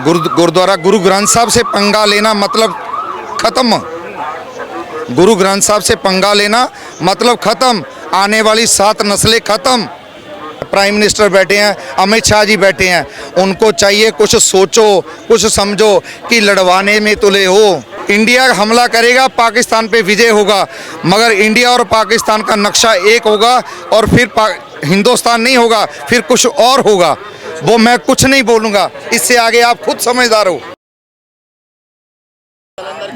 गुरुद्वारा गुरु ग्रंथ साहब से पंगा लेना मतलब ख़त्म। गुरु ग्रंथ साहब से पंगा लेना मतलब ख़त्म। आने वाली 7 नस्लें ख़त्म। प्राइम मिनिस्टर बैठे हैं, अमित शाह जी बैठे हैं, उनको चाहिए कुछ सोचो, कुछ समझो कि लड़वाने में तुले हो। इंडिया हमला करेगा, पाकिस्तान पे विजय होगा, मगर इंडिया और पाकिस्तान का नक्शा एक होगा और फिर हिंदुस्तान नहीं होगा, फिर कुछ और होगा। वो मैं कुछ नहीं बोलूँगा, इससे आगे आप खुद समझदार हो।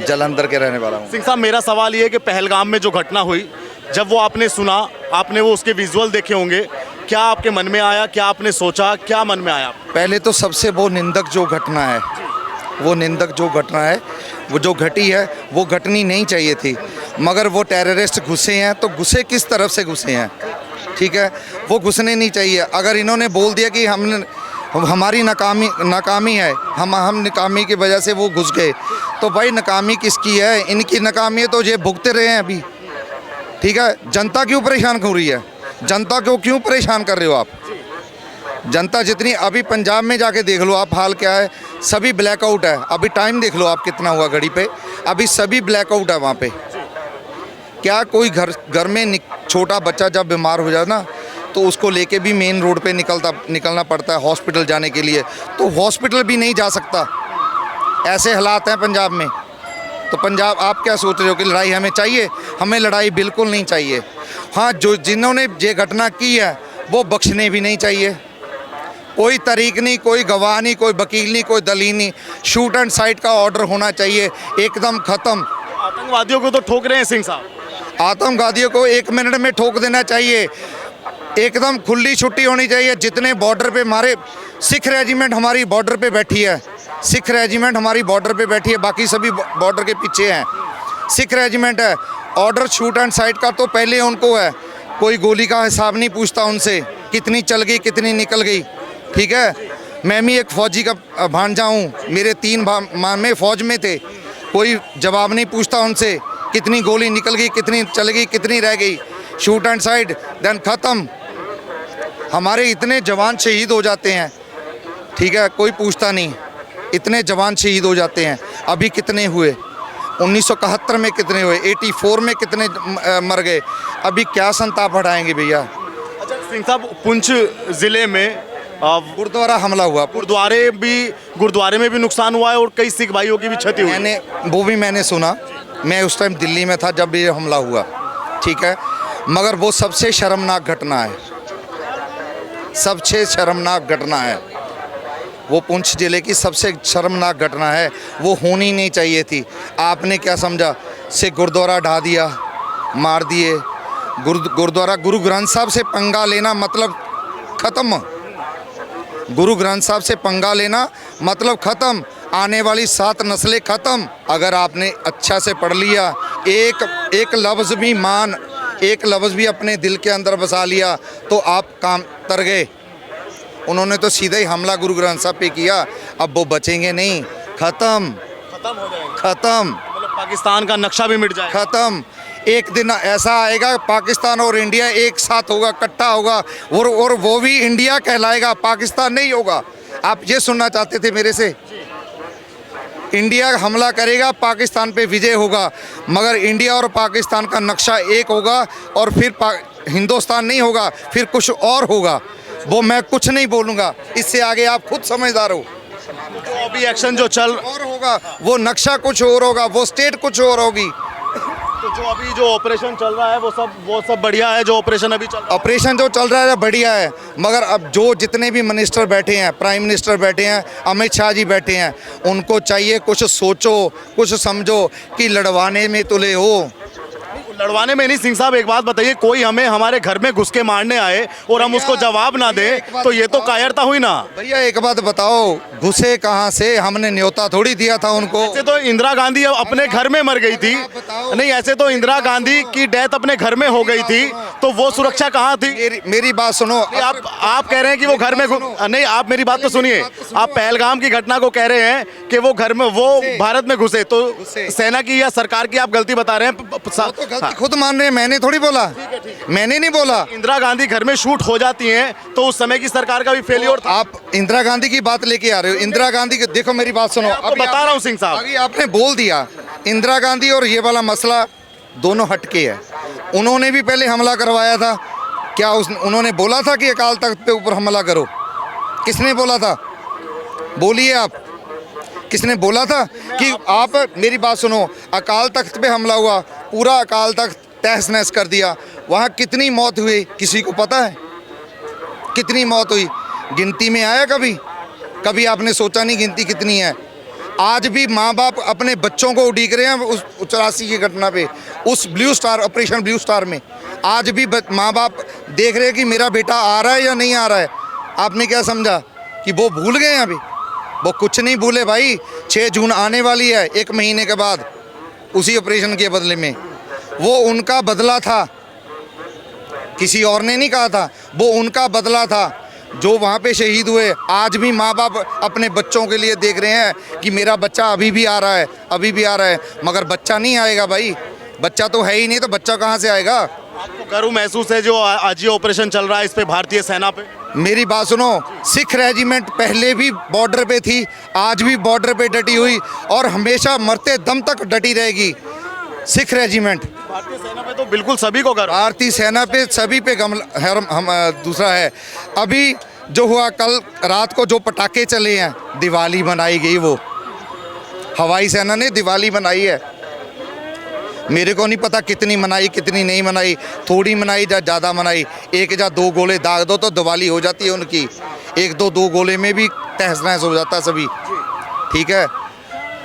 जलंधर के रहने वाला हूँ। सिंह साहब, मेरा सवाल ये है कि पहलगाम में जो घटना हुई, जब वो आपने सुना, आपने वो उसके विजुअल देखे होंगे, क्या आपके मन में आया, क्या आपने सोचा, क्या मन में आया? पहले तो सबसे वो निंदक जो घटना है, वो निंदक जो घटना है, वो जो घटी है, वो घटनी नहीं चाहिए थी। मगर वो टेररिस्ट घुसे हैं तो घुसे किस तरफ से घुसे हैं, ठीक है, वो घुसने नहीं चाहिए। अगर इन्होंने बोल दिया कि हमारी नाकामी है, हम नाकामी की वजह से वो घुस गए, तो भाई नाकामी किसकी है? इनकी नाकामी है तो ये भुगते रहे हैं अभी, ठीक है। जनता क्यों परेशान हो रही है? जनता को क्यों परेशान कर रहे हो आप? जनता जितनी, अभी पंजाब में जाके देख लो आप, हाल क्या है, सभी ब्लैकआउट है। अभी टाइम देख लो आप कितना हुआ घड़ी पे, अभी सभी ब्लैकआउट है वहाँ पे। क्या कोई घर में छोटा बच्चा जब बीमार हो जाए ना, तो उसको लेके भी मेन रोड पे निकलना पड़ता है हॉस्पिटल जाने के लिए, तो हॉस्पिटल भी नहीं जा सकता। ऐसे हालात हैं पंजाब में। तो पंजाब, आप क्या सोच रहे हो कि लड़ाई हमें चाहिए? हमें लड़ाई बिल्कुल नहीं चाहिए। हाँ, जिन्होंने ये घटना की है वो बख्शने भी नहीं चाहिए। कोई तरीक नहीं, कोई गवाह नहीं, कोई वकील नहीं, कोई दलील नहीं। शूट एंड साइट का ऑर्डर होना चाहिए, एकदम ख़त्म। आतंकवादियों को तो ठोक रहे हैं सिंह साहब। आतंकवादियों को 1 मिनट में ठोक देना चाहिए, एकदम खुली छुट्टी होनी चाहिए। जितने बॉर्डर पे हमारे सिख रेजिमेंट हमारी बॉर्डर पे बैठी है, सिख रेजिमेंट हमारी बॉर्डर पे बैठी है, बाकी सभी बॉर्डर के पीछे हैं। सिख रेजिमेंट है, ऑर्डर शूट एंड साइट का तो पहले उनको है। कोई गोली का हिसाब नहीं पूछता उनसे, कितनी चल गई, कितनी निकल गई, ठीक है। मैं भी एक फ़ौजी का भांजा हूँ, मेरे 3 मामे फ़ौज में थे। कोई जवाब नहीं पूछता उनसे, कितनी गोली निकल गई, कितनी चल गई, कितनी रह गई। शूट एंड साइट, देन ख़त्म। हमारे इतने जवान शहीद हो जाते हैं, ठीक है, कोई पूछता नहीं। इतने जवान शहीद हो जाते हैं। अभी कितने हुए? 1971 में कितने हुए? 84 में कितने मर गए? अभी क्या संताप बढ़ाएंगे भैया? अच्छा सिंह साहब, पुंछ ज़िले में गुरुद्वारा हमला हुआ, गुरुद्वारे में भी नुकसान हुआ है और कई सिख भाइयों की भी क्षति हुई। मैंने सुना। मैं उस टाइम दिल्ली में था जब ये हमला हुआ, ठीक है। मगर वो सबसे शर्मनाक घटना है, सबसे शर्मनाक घटना है। वो पुंछ ज़िले की सबसे शर्मनाक घटना है, वो होनी नहीं चाहिए थी। आपने क्या समझा? से गुरुद्वारा ढा दिया, मार दिए। गुरुद्वारा गुरु ग्रंथ साहब से पंगा लेना मतलब ख़त्म। गुरु ग्रंथ साहब से पंगा लेना मतलब ख़त्म। आने वाली 7 नस्लें ख़त्म। अगर आपने अच्छा से पढ़ लिया, एक लफ्ज़ भी एक लफ्ज़ भी अपने दिल के अंदर बसा लिया, तो आप काम तर गए। उन्होंने तो सीधा ही हमला गुरु ग्रंथ साहब पे किया, अब वो बचेंगे नहीं, ख़त्म हो जाएगा, ख़त्म। मतलब पाकिस्तान का नक्शा भी मिट जाएगा, ख़त्म। एक दिन ऐसा आएगा, पाकिस्तान और इंडिया एक साथ होगा, इकट्ठा होगा, और वो भी इंडिया कहलाएगा, पाकिस्तान नहीं होगा। आप ये सुनना चाहते थे मेरे से? इंडिया हमला करेगा, पाकिस्तान पे विजय होगा, मगर इंडिया और पाकिस्तान का नक्शा एक होगा और फिर हिंदुस्तान नहीं होगा, फिर कुछ और होगा। वो मैं कुछ नहीं बोलूँगा, इससे आगे आप खुद समझदार हो। जो अभी एक्शन जो चल और होगा, वो नक्शा कुछ और होगा, वो स्टेट कुछ और होगी। तो जो अभी जो ऑपरेशन चल रहा है वो सब बढ़िया है। जो ऑपरेशन अभी ऑपरेशन जो चल रहा है बढ़िया है, मगर अब जो जितने भी मिनिस्टर बैठे हैं, प्राइम मिनिस्टर बैठे हैं, अमित शाह जी बैठे हैं, उनको चाहिए कुछ सोचो, कुछ समझो कि लड़वाने में तुले हो। लड़वाने में नहीं सिंह साहब, एक बात बताइए, कोई हमें हमारे घर में घुस के मारने आए और हम उसको जवाब ना दें, तो ये तो कायरता हुई ना। भैया एक बात बताओ, घुसे कहाँ से? हमने न्योता थोड़ी दिया था उनको। ऐसे तो इंदिरा गांधी अपने घर में मर गई थी। नहीं, ऐसे तो इंदिरा गांधी की डेथ अपने घर में हो गई थी, तो वो सुरक्षा कहाँ थी? मेरी बात सुनो। आप कह रहे हैं कि वो घर में नहीं, आप मेरी बात तो सुनिए। आप पहलगाम की घटना को कह रहे हैं कि वो घर में, वो भारत में घुसे, तो सेना की या सरकार की आप गलती बता रहे हैं। खुद मान रहे हैं, मैंने थोड़ी बोला, मैंने नहीं बोला। इंदिरा गांधी घर में शूट हो जाती हैं तो उस समय की सरकार का भी फेलियर था। आप इंदिरा गांधी की बात लेके आ रहे हो। इंदिरा गांधी की देखो, मेरी बात सुनो। आपको बता रहा हूं सिंह साहब, अभी आपने बोल दिया इंदिरा गांधी और ये वाला मसला दोनों हटके है। उन्होंने भी पहले हमला करवाया था। क्या उन्होंने बोला था कि अकाल तख्त पे ऊपर हमला करो? किसने बोला था? बोलिए आप, किसने बोला था कि आप, मेरी बात सुनो, अकाल तख्त पे हमला हुआ, पूरा अकाल तख्त तहस नहस कर दिया। वहाँ कितनी मौत हुई किसी को पता है? कितनी मौत हुई गिनती में आया कभी? कभी आपने सोचा नहीं गिनती कितनी है? आज भी माँ बाप अपने बच्चों को उड़ीक रहे हैं उस 84 की घटना पे, उस blue star, operation blue star में। आज भी माँ बाप देख रहे हैं कि मेरा बेटा आ रहा है या नहीं आ रहा है। आपने क्या समझा कि वो भूल गए हैं? अभी वो कुछ नहीं भूले भाई। 6 जून आने वाली है, 1 महीने के बाद, उसी ऑपरेशन के बदले में। वो उनका बदला था, किसी और ने नहीं कहा था, वो उनका बदला था जो वहाँ पे शहीद हुए। आज भी माँ बाप अपने बच्चों के लिए देख रहे हैं कि मेरा बच्चा अभी भी आ रहा है, अभी भी आ रहा है। मगर बच्चा नहीं आएगा भाई, बच्चा तो है ही नहीं, तो बच्चा कहाँ से आएगा? आपको गर्व महसूस है जो आज ये ऑपरेशन चल रहा है इस पे भारतीय सेना पे? मेरी बात सुनो, सिख रेजिमेंट पहले भी बॉर्डर पे थी, आज भी बॉर्डर पे डटी हुई और हमेशा मरते दम तक डटी रहेगी सिख रेजिमेंट। भारतीय सेना पे तो बिल्कुल सभी को गर्व। भारतीय सेना पे सभी पे दूसरा है। अभी जो हुआ कल रात को, जो पटाखे चले हैं, दिवाली मनाई गई, वो हवाई सेना ने दिवाली मनाई है। मेरे को नहीं पता कितनी मनाई कितनी नहीं मनाई, थोड़ी मनाई या ज़्यादा मनाई। 1 या 2 गोले दाग दो तो दिवाली हो जाती है उनकी। 1-2 गोले में भी तहस नहस हो जाता है सभी। ठीक है,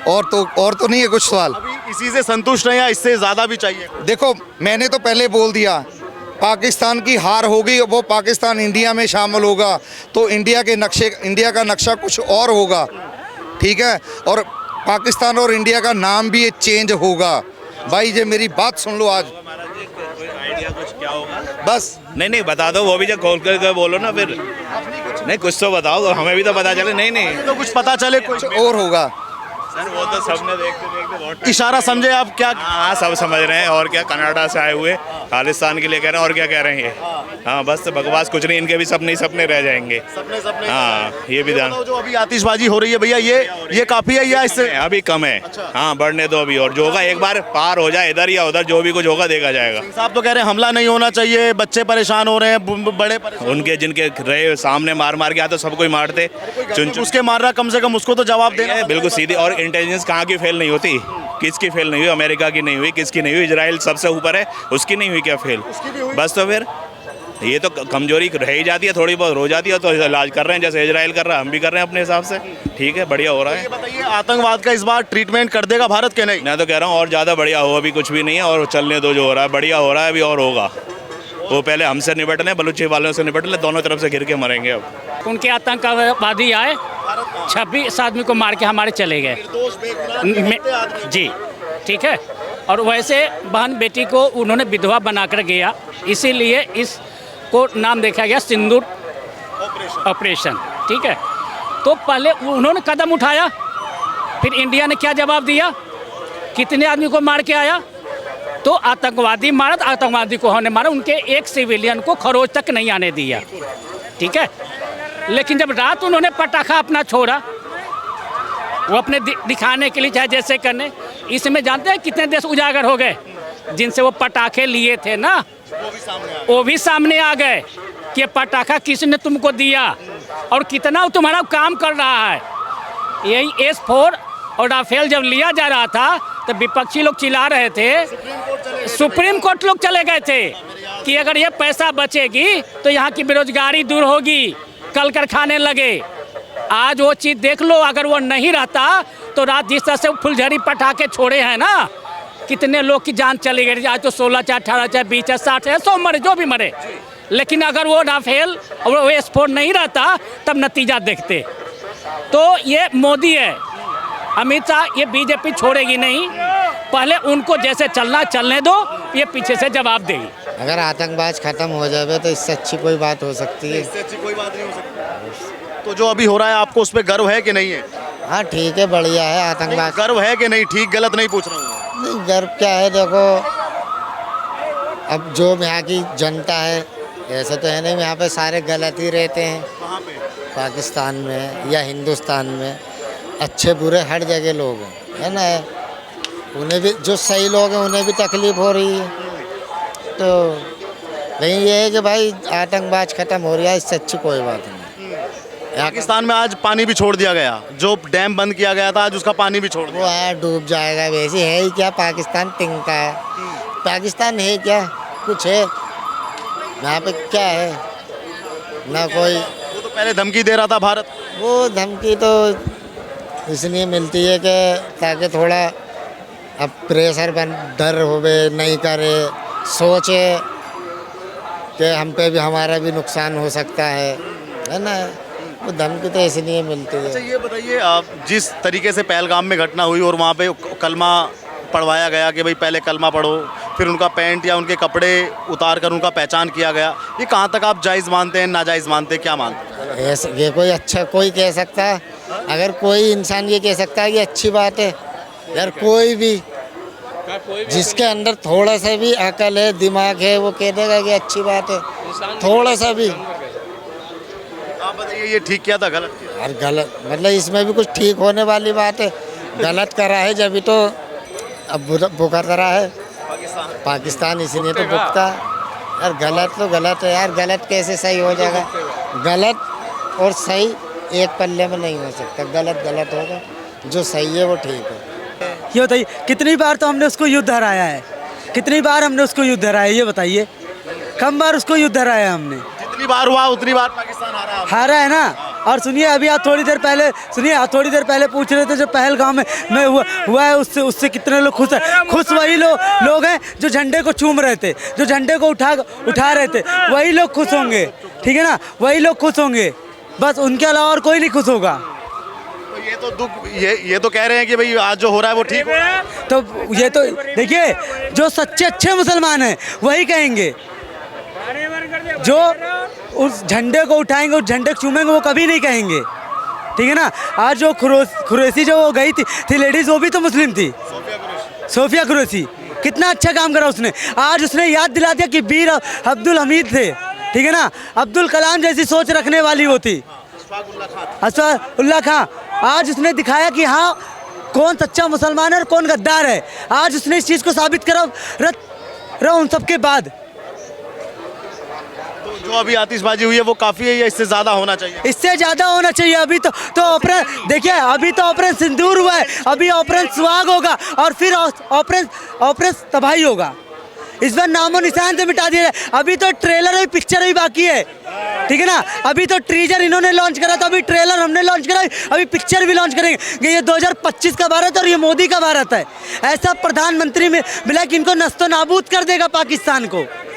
और तो नहीं है कुछ सवाल? अभी इसी से संतुष्ट हैं या इससे ज़्यादा भी चाहिए? देखो, मैंने तो पहले बोल दिया, पाकिस्तान की हार होगी, वो पाकिस्तान इंडिया में शामिल होगा तो इंडिया का नक्शा कुछ और होगा। ठीक है, और पाकिस्तान और इंडिया का नाम भी चेंज होगा। भाई ये मेरी बात सुन लो आज। आइडिया कुछ क्या होगा? बस नहीं बता दो, वो भी जब खोल कर बोलो ना फिर। नहीं कुछ तो बताओ, तो हमें भी तो पता चले। नहीं तो कुछ पता चले, कुछ और होगा सर, वो तो सबने देखते बहुत इशारा समझे आप क्या? हाँ सब समझ रहे हैं। और क्या, कनाडा से आए हुए खालिस्तान के लिए कह रहे हैं, और क्या कह रहे हैं ये? हाँ बस बकवास कुछ नहीं, इनके भी सपने रह जाएंगे। सपने हाँ ये भी ध्यान। जो अभी आतिशबाजी हो रही है भैया, ये काफी है या इससे अभी कम है? हाँ बढ़ने दो अभी, और जो होगा एक बार पार हो जाए, इधर या उधर जो भी कुछ होगा देखा जाएगा। साहब तो कह रहे हैं हमला नहीं होना चाहिए, बच्चे परेशान हो रहे हैं, बड़े परेशान। उनके जिनके रहे सामने मार के आते सबको ही मारते, चुन उसके मार रहा, कम से कम उसको तो जवाब देना। बिल्कुल सीधी। और इंटेलिजेंस कहाँ की फेल नहीं होती? किसकी फेल नहीं हुई? अमेरिका की नहीं हुई, किसकी नहीं हुई? इजराइल सबसे ऊपर है, उसकी नहीं हुई क्या फेल? बस तो फिर ये तो कमजोरी रह ही जाती है, थोड़ी बहुत हो जाती है, तो इलाज कर रहे हैं जैसे इजराइल कर रहा है, हम भी कर रहे हैं अपने हिसाब से। ठीक है, बढ़िया हो रहा है। बताइए, आतंकवाद का इस बार ट्रीटमेंट कर देगा भारत के? नहीं, मैं तो कह रहा हूँ और ज़्यादा बढ़िया हो, अभी कुछ भी नहीं है, और चलने दो, जो हो रहा है बढ़िया हो रहा है, अभी और होगा। वो पहले हमसे निपट लें, बलूची वालों से निपट लें, दोनों तरफ से घिर के मरेंगे। अब उनके आतंकवादी आए, 26 आदमी को मार के हमारे चले गए जी। ठीक है, और वैसे बहन बेटी को उन्होंने विधवा बनाकर गया, इसीलिए इसको नाम देखा गया सिंदूर ऑपरेशन। ठीक है, तो पहले उन्होंने कदम उठाया, फिर इंडिया ने क्या जवाब दिया? कितने आदमी को मार के आया? तो आतंकवादी मारा, तो आतंकवादी को हमने मारा, उनके एक सिविलियन को खरोच तक नहीं आने दिया। ठीक है, लेकिन जब रात उन्होंने पटाखा अपना छोड़ा, वो अपने दिखाने के लिए चाहे जैसे करने, इसमें जानते हैं कितने देश उजागर हो गए जिनसे वो पटाखे लिए थे ना, वो भी सामने आ गए कि ये पटाखा किसने तुमको दिया और कितना तुम्हारा काम कर रहा है। यही S-4 और राफेल जब लिया जा रहा था तो विपक्षी लोग चिल्ला रहे थे, सुप्रीम कोर्ट लोग चले गए थे कि अगर ये पैसा बचेगी तो यहाँ की बेरोजगारी दूर होगी, कल कारखाने लगे। आज वो चीज़ देख लो, अगर वो नहीं रहता तो रात जिस तरह से फुलझड़ी पटाखे छोड़े हैं ना, कितने लोग की जान चली गई। आज तो 16 चाहे 18 चाहे 20 चाहे 60 है, 100 मरे, जो भी मरे। लेकिन अगर वो राफेल और वो S-4 नहीं रहता तब नतीजा देखते। तो ये मोदी है, अमित शाह, ये बीजेपी छोड़ेगी नहीं। पहले उनको जैसे चलना चलने दो, ये पीछे से जवाब देगी। अगर आतंकवाद खत्म हो जाए तो इससे अच्छी कोई बात हो सकती है? इससे अच्छी कोई बात नहीं हो सकती। तो जो अभी हो रहा है, आपको उस पर गर्व है कि नहीं है? हाँ ठीक है, बढ़िया है। आतंकवाद गर्व है कि नहीं? ठीक गलत नहीं पूछ रहा हूँ। नहीं, गर्व क्या है, देखो अब जो यहाँ की जनता है ऐसा तो है नहीं, यहाँ पे सारे गलत ही रहते हैं। कहाँ पे? पाकिस्तान में या हिंदुस्तान में अच्छे बुरे हर जगह लोग हैं, है ना। उन्हें भी, जो सही लोग हैं उन्हें भी तकलीफ हो रही है। तो नहीं, ये है कि भाई आतंकवाद ख़त्म हो रहा है, इससे अच्छी कोई बात नहीं। पाकिस्तान में आज पानी भी छोड़ दिया गया, जो डैम बंद किया गया था आज उसका पानी भी छोड़ वो दिया। है डूब जाएगा, वैसे है ही क्या, पाकिस्तान तिनका है। पाकिस्तान है क्या, कुछ है यहाँ पे, क्या है ना कोई। वो तो पहले धमकी दे रहा था भारत। वो धमकी तो इसलिए मिलती है कि ताकि थोड़ा अब प्रेशर बन, डर होवे, नहीं करे, सोचे कि हम पे भी, हमारा भी नुकसान हो सकता है ना। वो धमकी तो इसलिए मिलती अच्छा है। ये बताइए, आप जिस तरीके से पहलगाम में घटना हुई और वहाँ पे कलमा पढ़वाया गया कि भाई पहले कलमा पढ़ो, फिर उनका पैंट या उनके कपड़े उतार कर उनका पहचान किया गया, ये कहाँ तक आप जायज़ मानते हैं, नाजायज़ मानते हैं, क्या मानते हैं? ऐसे ये कोई अच्छा कोई कह सकता है, अगर कोई इंसान ये कह सकता है कि अच्छी बात है, यार कोई भी जिसके अंदर थोड़ा सा भी अकल है, दिमाग है, वो कह देगा कि अच्छी बात है, थोड़ा सा भी। आप बताइए ये ठीक किया था, गलत किया? यार गलत मतलब इसमें भी कुछ ठीक होने वाली बात है। गलत करा है जब तो अब भुगत रहा है पाकिस्तान, इसलिए तो भुगता है। यार गलत तो गलत है यार, गलत कैसे सही हो जाएगा। गलत और सही एक पल्ले में नहीं हो सकता, गलत गलत होगा, जो सही है वो ठीक है। ये बताइए कितनी बार तो हमने उसको युद्ध हराया है, कितनी बार हमने उसको युद्ध हराया, ये बताइए कम बार उसको युद्ध हराया हमने। जितनी बार हुआ उतनी बार पाकिस्तान हारा है ना। और सुनिए अभी आप थोड़ी देर पहले, सुनिए आप थोड़ी देर पहले पूछ रहे थे जो पहलगाम में हुआ है, उससे कितने लोग खुश हैं। खुश वही लोग हैं जो झंडे को चूम रहे थे, जो झंडे को उठा रहे थे, वही लोग खुश होंगे, ठीक है ना, वही लोग खुश होंगे, बस उनके अलावा और कोई नहीं खुश होगा। तो ये तो दुख, ये तो कह रहे हैं कि भाई आज जो हो रहा है वो ठीक हो रहा है। तो ये तो देखिए, जो सच्चे अच्छे मुसलमान हैं वही कहेंगे, जो उस झंडे को उठाएंगे, उस झंडे को चूमेंगे, वो कभी नहीं कहेंगे, ठीक है ना। आज जो कुरैशी जो वो गई थी लेडीज़, वो भी तो मुस्लिम थी, सोफिया कुरैशी। कितना अच्छा काम करा उसने। आज उसने याद दिला दिया कि वीर अब्दुल हमीद थे, ठीक है ना, अब्दुल कलाम जैसी सोच रखने वाली वो थी, अशफाकुल्लाह खां। आज उसने दिखाया कि हाँ कौन सच्चा मुसलमान है और कौन गद्दार है। आज उसने इस चीज़ को साबित करा उन सबके बाद। तो जो अभी आतिशबाजी हुई है वो काफ़ी है या इससे ज़्यादा होना चाहिए? इससे ज़्यादा होना चाहिए। अभी तो ऑपरेशन देखिए, अभी तो ऑपरेशन सिंदूर हुआ है, अभी ऑपरेशन सुहाग होगा और फिर ऑपरेशन तबाही होगा। इस बार नामो निशान से मिटा दिया है। अभी तो ट्रेलर और पिक्चर भी बाकी है, ठीक है ना। अभी तो टीजर इन्होंने लॉन्च करा था, अभी ट्रेलर हमने लॉन्च करा, अभी पिक्चर भी लॉन्च करेंगे। ये 2025 का भारत और ये मोदी का भारत है। ऐसा प्रधानमंत्री में मिला कि इनको नस्तो नाबूद कर देगा पाकिस्तान को।